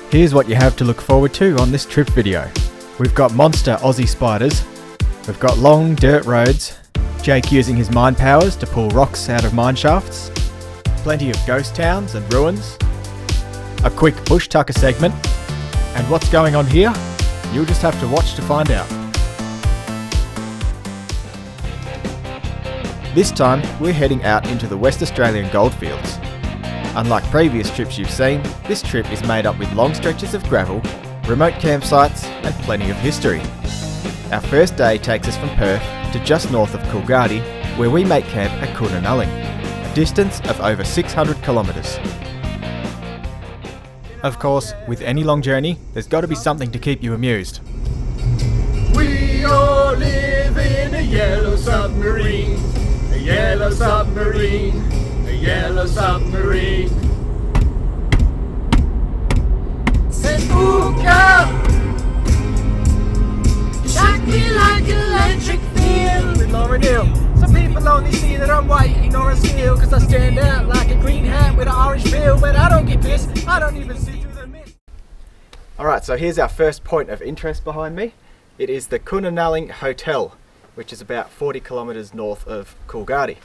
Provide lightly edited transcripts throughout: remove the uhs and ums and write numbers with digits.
Here's what you have to look forward to on this trip video. We've got monster Aussie spiders, we've got long dirt roads, Jake using his mind powers to pull rocks out of mine shafts, plenty of ghost towns and ruins, a quick bush tucker segment, and what's going on here? You'll just have to watch to find out. This time we're heading out into the West Australian Goldfields. Unlike previous trips you've seen, this trip is made up with long stretches of gravel, remote campsites and plenty of history. Our first day takes us from Perth to just north of Coolgardie, where we make camp at Kunanalling, a distance of over 600 kilometres. Of course, with any long journey, there's got to be something to keep you amused. We all live in a yellow submarine, a yellow submarine, a yellow submarine. Sepuka, shock me like electric field. With Lauren Hill, some people only see that I'm white, ignore a skill, cause I stand out like a green hat with an orange bill. But I don't get pissed, I don't even see through the mist. Alright, so here's our first point of interest behind me. It is the Kunanalling Hotel, which is about 40 kilometres north of Coolgardie.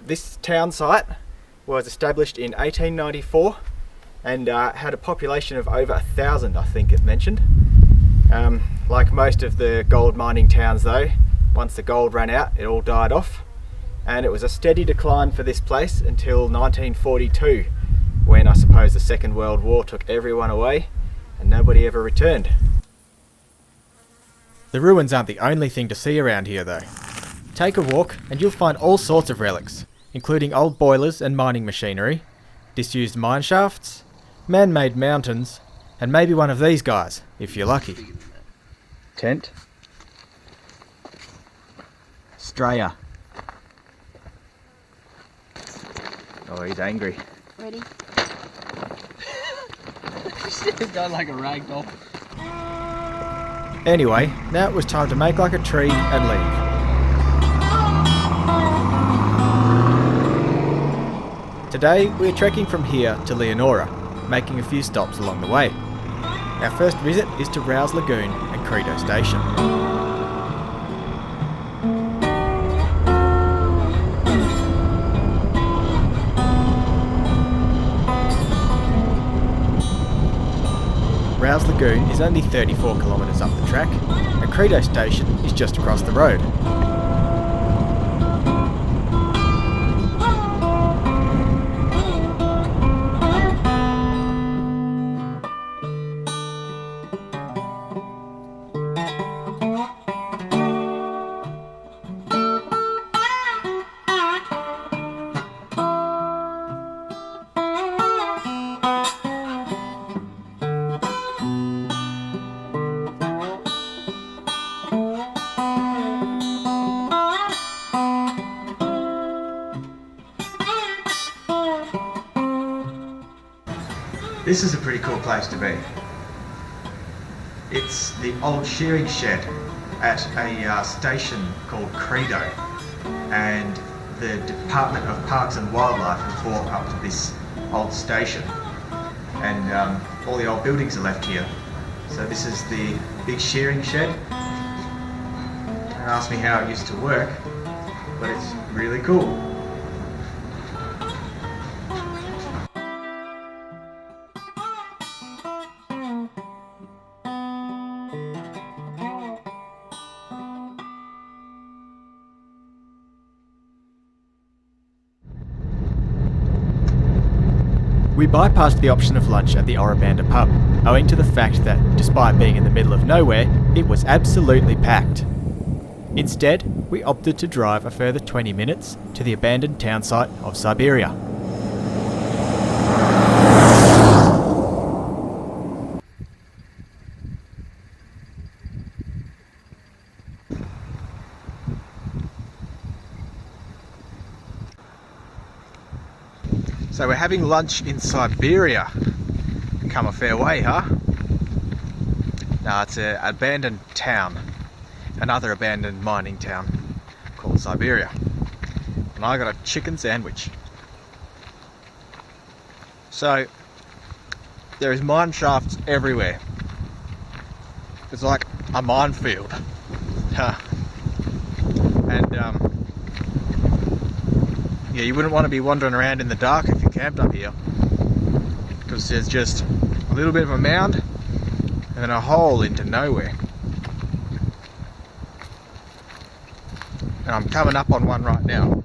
This town site was established in 1894 and had a population of over 1,000, I think it mentioned. Like most of the gold mining towns though, once the gold ran out it all died off, and it was a steady decline for this place until 1942, when I suppose the Second World War took everyone away and nobody ever returned. The ruins aren't the only thing to see around here though. Take a walk and you'll find all sorts of relics, including old boilers and mining machinery, disused mine shafts, man-made mountains, and maybe one of these guys, if you're lucky. Tent. Strayer. Oh, he's angry. Ready? He's going like a rag doll. Anyway, now it was time to make like a tree and leave. Today we're trekking from here to Leonora, making a few stops along the way. Our first visit is to Rouse Lagoon and Credo Station. Rouse Lagoon is only 34 kilometres up the track, and Credo Station is just across the road. This is a pretty cool place to be. It's the old shearing shed at a station called Credo, and the Department of Parks and Wildlife have bought up to this old station, and all the old buildings are left here. So this is the big shearing shed. Don't ask me how it used to work, but it's really cool. We bypassed the option of lunch at the Ora Banda pub, owing to the fact that, despite being in the middle of nowhere, it was absolutely packed. Instead, we opted to drive a further 20 minutes to the abandoned town site of Siberia. So we're having lunch in Siberia. Come a fair way, huh? No, it's an abandoned town. Another abandoned mining town called Siberia. And I got a chicken sandwich. So, There is mine shafts everywhere. It's like a minefield. And yeah, you wouldn't want to be wandering around in the dark if you camped up here, because there's just a little bit of a mound and then a hole into nowhere. And I'm coming up on one right now.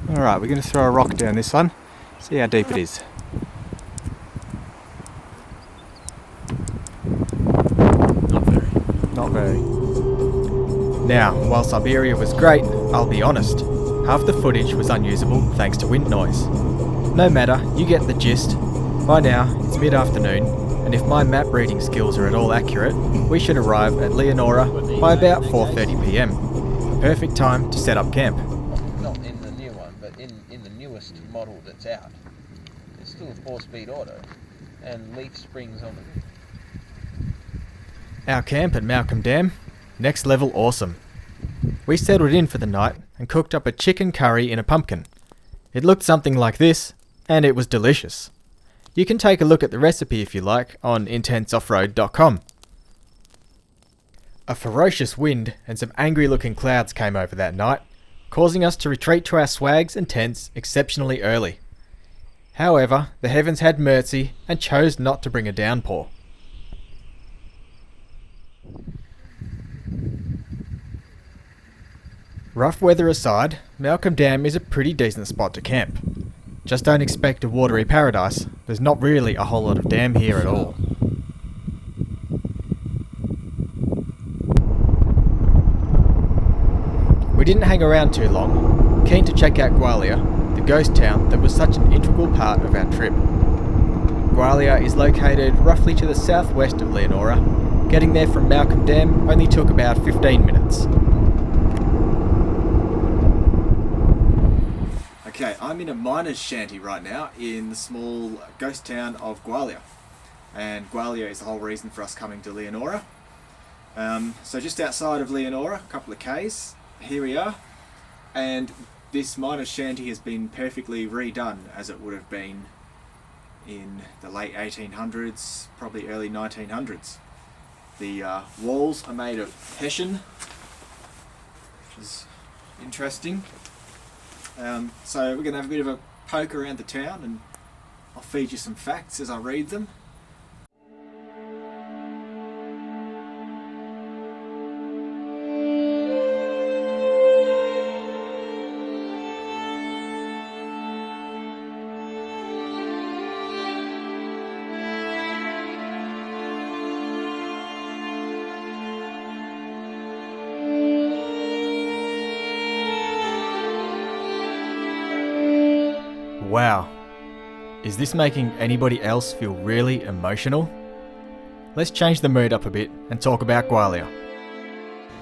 Alright, we're going to throw a rock down this one, see how deep it is. Not very. Now, while Siberia was great, I'll be honest, half the footage was unusable thanks to wind noise. No matter, you get the gist. By now, it's mid-afternoon, and if my map reading skills are at all accurate, we should arrive at Leonora by about 4:30 PM. A perfect time to set up camp. Not in the new one, but in the newest model that's out. It's still a 4-speed auto, and leaf springs on it. Our camp at Malcolm Dam, next level awesome. We settled in for the night and cooked up a chicken curry in a pumpkin. It looked something like this, and it was delicious. You can take a look at the recipe if you like on intenseoffroad.com. A ferocious wind and some angry looking clouds came over that night, causing us to retreat to our swags and tents exceptionally early. However, the heavens had mercy and chose not to bring a downpour. Rough weather aside, Malcolm Dam is a pretty decent spot to camp. Just don't expect a watery paradise, there's not really a whole lot of dam here at all. We didn't hang around too long, keen to check out Gwalia, the ghost town that was such an integral part of our trip. Gwalia is located roughly to the southwest of Leonora. Getting there from Malcolm Dam only took about 15 minutes. Okay, I'm in a miner's shanty right now in the small ghost town of Gwalia. And Gwalia is the whole reason for us coming to Leonora. So just outside of Leonora, a couple of k's, here we are. And this miner's shanty has been perfectly redone as it would have been in the late 1800s, probably early 1900s. The walls are made of hessian, which is interesting. So we're going to have a bit of a poke around the town and I'll feed you some facts as I read them. Wow, is this making anybody else feel really emotional? Let's change the mood up a bit and talk about Gwalia.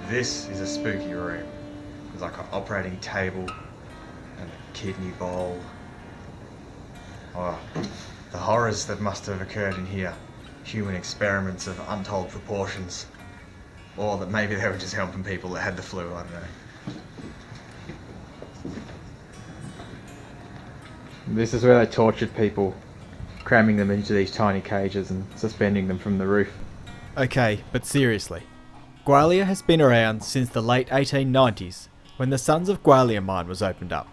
This is a spooky room. There's like an operating table and a kidney bowl. Oh, the horrors that must have occurred in here. Human experiments of untold proportions. Or that maybe they were just helping people that had the flu, I don't know. This is where they tortured people, cramming them into these tiny cages and suspending them from the roof. Okay, but seriously, Gwalia has been around since the late 1890s, when the Sons of Gwalia mine was opened up.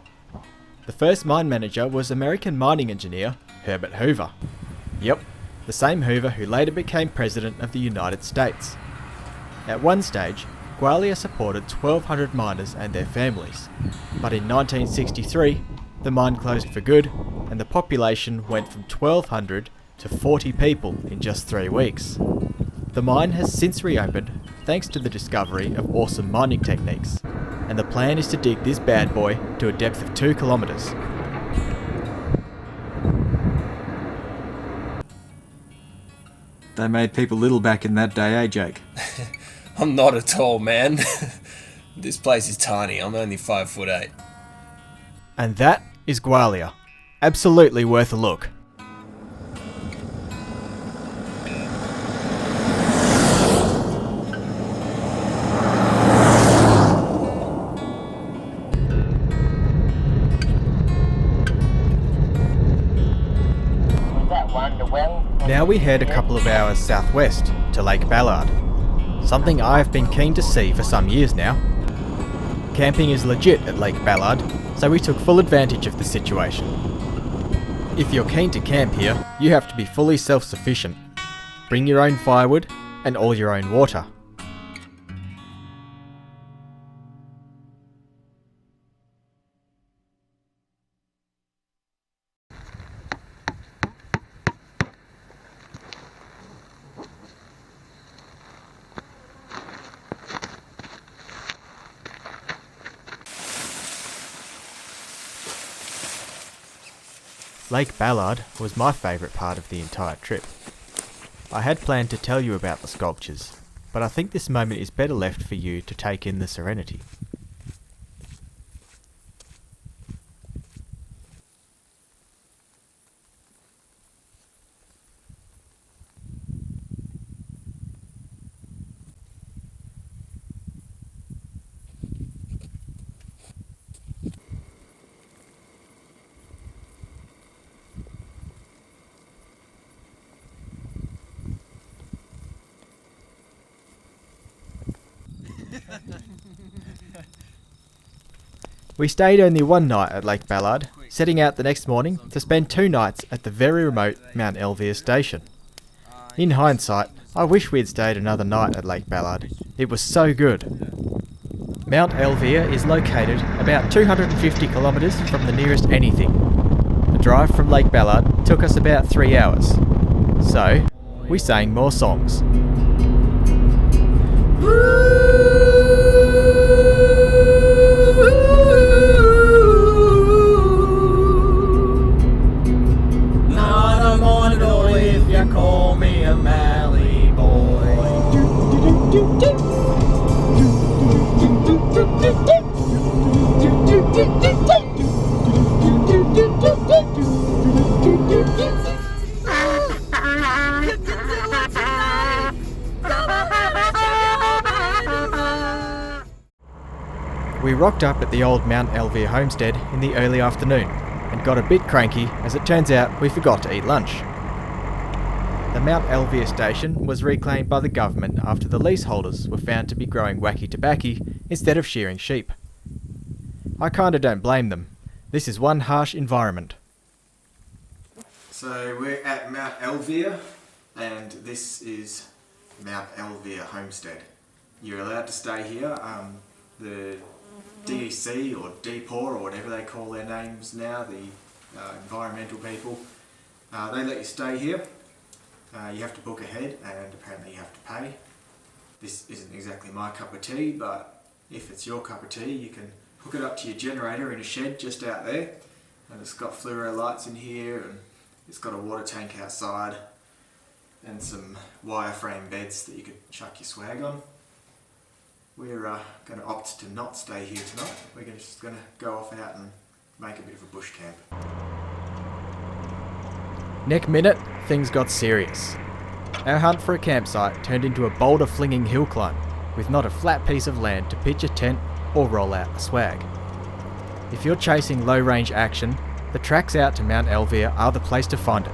The first mine manager was American mining engineer Herbert Hoover. Yep, the same Hoover who later became President of the United States. At one stage, Gwalia supported 1,200 miners and their families, but in 1963, the mine closed for good, and the population went from 1,200 to 40 people in just 3 weeks. The mine has since reopened thanks to the discovery of awesome mining techniques, and the plan is to dig this bad boy to a depth of 2 kilometres. They made people little back in that day, eh, Jake? I'm not at all, man. This place is tiny. I'm only 5'8". And that is Gwalia. Absolutely worth a look. We've got one Now we head a couple of hours southwest to Lake Ballard, something I've been keen to see for some years now. Camping is legit at Lake Ballard, so we took full advantage of the situation. If you're keen to camp here, you have to be fully self-sufficient. Bring your own firewood and all your own water. Lake Ballard was my favourite part of the entire trip. I had planned to tell you about the sculptures, but I think this moment is better left for you to take in the serenity. We stayed only one night at Lake Ballard, setting out the next morning to spend 2 nights at the very remote Mount Elvire station. In hindsight, I wish we'd stayed another night at Lake Ballard. It was so good. Mount Elvire is located about 250 kilometres from the nearest anything. The drive from Lake Ballard took us about 3 hours. So, we sang more songs. Call me a Mally boy. We rocked up at the old Mount Elvire homestead in the early afternoon and got a bit cranky as it turns out we forgot to eat lunch. The Mount Elvire station was reclaimed by the government after the leaseholders were found to be growing wacky tobacco instead of shearing sheep. I kinda don't blame them. This is one harsh environment. So we're at Mount Elvire, and this is Mount Elvire homestead. You're allowed to stay here. The DEC or DPOR or whatever they call their names now, the environmental people, they let you stay here. You have to book ahead and apparently you have to pay. This isn't exactly my cup of tea, but if it's your cup of tea you can hook it up to your generator in a shed just out there, and it's got fluoro lights in here and it's got a water tank outside and some wireframe beds that you could chuck your swag on. We're going to opt to not stay here tonight. We're just going to go off out and make a bit of a bush camp. Next minute, things got serious. Our hunt for a campsite turned into a boulder-flinging hill climb, with not a flat piece of land to pitch a tent or roll out a swag. If you're chasing low-range action, the tracks out to Mount Elvire are the place to find it.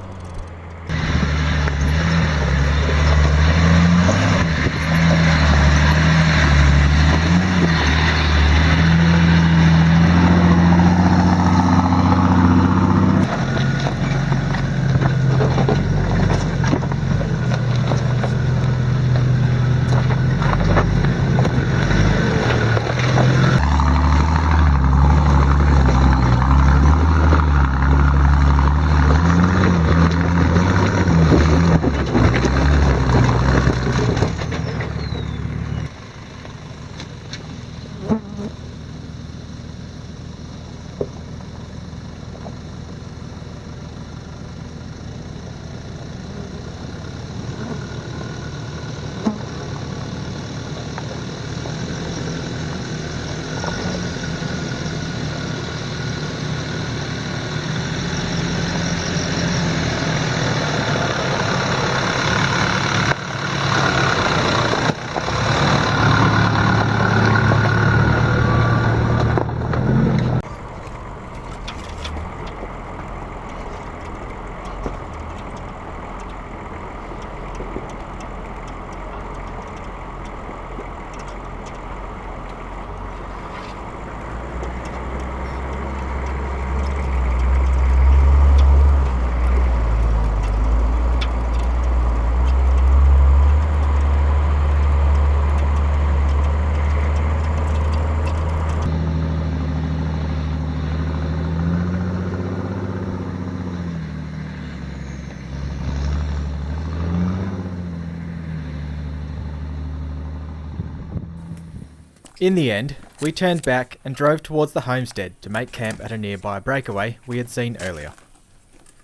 In the end, we turned back and drove towards the homestead to make camp at a nearby breakaway we had seen earlier.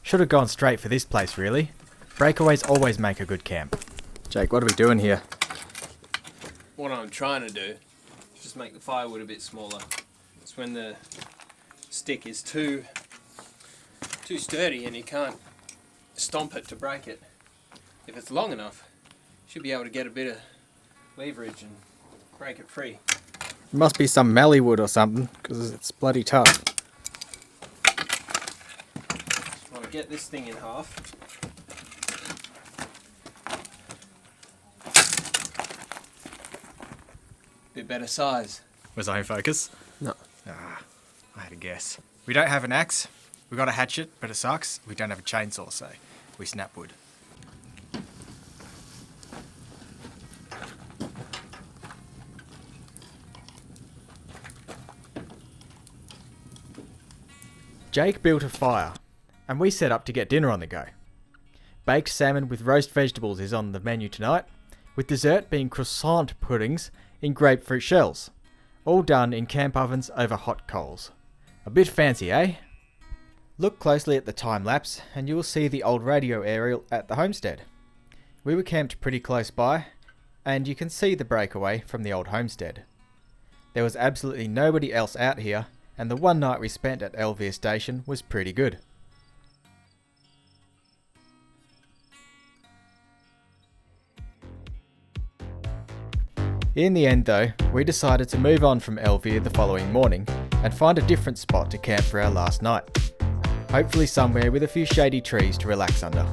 Should have gone straight for this place really. Breakaways always make a good camp. Jake, what are we doing here? What I'm trying to do is just make the firewood a bit smaller. It's when the stick is too sturdy and you can't stomp it to break it. If it's long enough, you should be able to get a bit of leverage and break it free. It must be some mallee wood or something, because it's bloody tough. Just want to get this thing in half. Bit better size. Was I in focus? No. I had a guess. We don't have an axe. We got a hatchet, but it sucks. We don't have a chainsaw, so we snap wood. Jake built a fire, and we set up to get dinner on the go. Baked salmon with roast vegetables is on the menu tonight, with dessert being croissant puddings in grapefruit shells, all done in camp ovens over hot coals. A bit fancy, eh? Look closely at the time lapse and you will see the old radio aerial at the homestead. We were camped pretty close by, and you can see the breakaway from the old homestead. There was absolutely nobody else out here, and the one night we spent at Elvire station was pretty good. In the end though, we decided to move on from Elvire the following morning and find a different spot to camp for our last night. Hopefully somewhere with a few shady trees to relax under.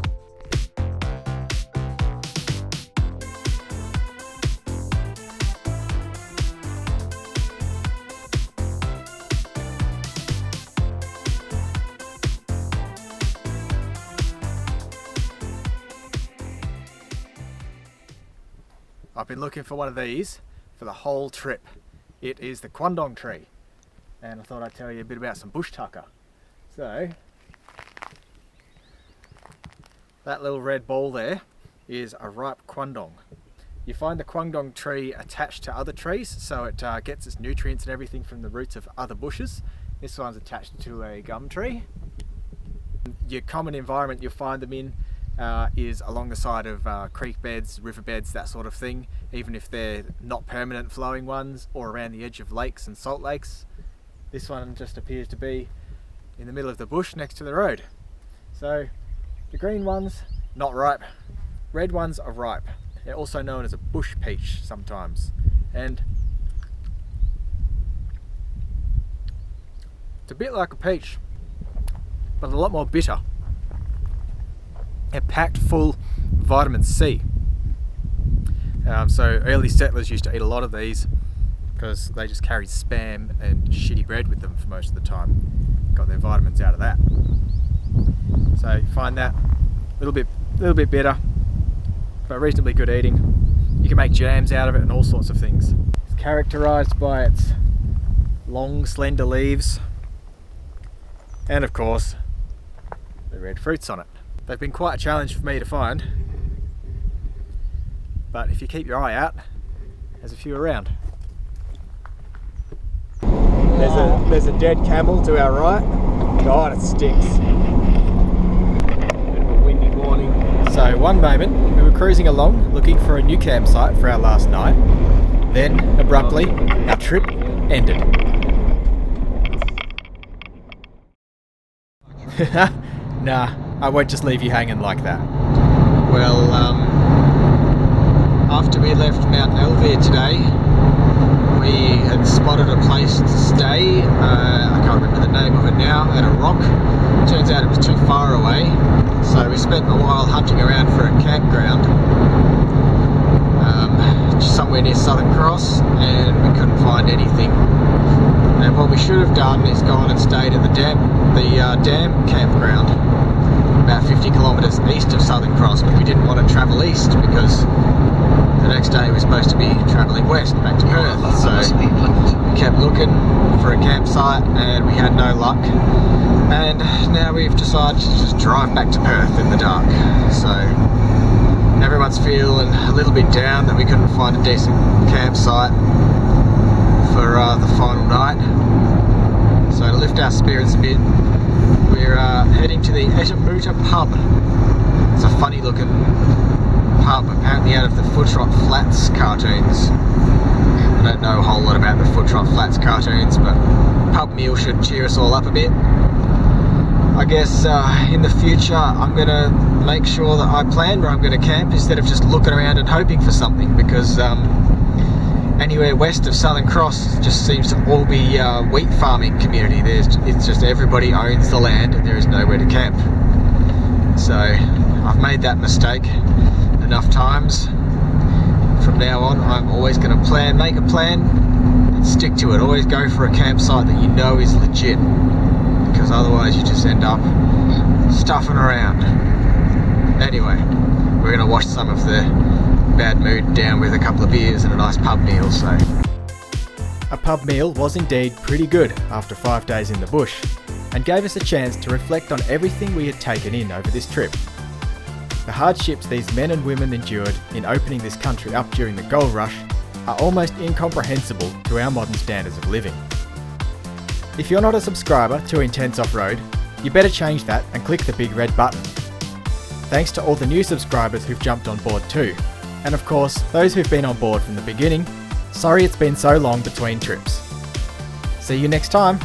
I've been looking for one of these for the whole trip. It is the quandong tree, and I thought I'd tell you a bit about some bush tucker. So, that little red ball there is a ripe quandong. You find the quandong tree attached to other trees, so it gets its nutrients and everything from the roots of other bushes. This one's attached to a gum tree. Your common environment you'll find them in is along the side of creek beds, river beds, that sort of thing, even if they're not permanent flowing ones, or around the edge of lakes and salt lakes. This one just appears to be in the middle of the bush next to the road. So the green ones, not ripe. Red ones are ripe. They're also known as a bush peach sometimes. And it's a bit like a peach, but a lot more bitter. They're packed full of vitamin C. So early settlers used to eat a lot of these because they just carried spam and shitty bread with them for most of the time. Got their vitamins out of that. So you find that a little bit bitter, but reasonably good eating. You can make jams out of it and all sorts of things. It's characterized by its long, slender leaves, and of course, the red fruits on it. They've been quite a challenge for me to find, but if you keep your eye out, there's a few around. There's a dead camel to our right. God, it stinks. Bit of a windy morning. So one moment, we were cruising along looking for a new campsite for our last night. Then, abruptly, our trip ended. Nah, I won't just leave you hanging like that. Well, after we left Mount Elvire today, we had spotted a place to stay. I can't remember the name of it now, at a rock. Turns out it was too far away, so we spent a while hunting around for a campground somewhere near Southern Cross, and we couldn't find anything. And what we should have done is gone and stayed at the dam campground, about 50 kilometres east of Southern Cross, but we didn't want to travel east because the next day we were supposed to be travelling west back to Perth. So we kept looking for a campsite and we had no luck, and now we've decided to just drive back to Perth in the dark. So everyone's feeling a little bit down that we couldn't find a decent campsite, for the final night. So to lift our spirits a bit, we're heading to the Etamuta pub. It's a funny looking pub, apparently out of the Footrot Flats cartoons. I don't know a whole lot about the Footrot Flats cartoons, but pub meal should cheer us all up a bit. I guess in the future I'm going to make sure that I plan where I'm going to camp instead of just looking around and hoping for something, because anywhere west of Southern Cross just seems to all be wheat farming community. It's just everybody owns the land and there is nowhere to camp. So I've made that mistake enough times. From now on I'm always going to make a plan and stick to it. Always go for a campsite that you know is legit, because otherwise you just end up stuffing around. Anyway, we're going to wash some of the bad mood down with a couple of beers and a nice pub meal. So A pub meal was indeed pretty good after 5 days in the bush, and gave us a chance to reflect on everything we had taken in over this trip. The hardships these men and women endured in opening this country up during the gold rush are almost incomprehensible to our modern standards of living. If you're not a subscriber to Intense Off-Road, you better change that and click the big red button. Thanks to all the new subscribers who've jumped on board too, and of course those who've been on board from the beginning. Sorry it's been so long between trips. See you next time.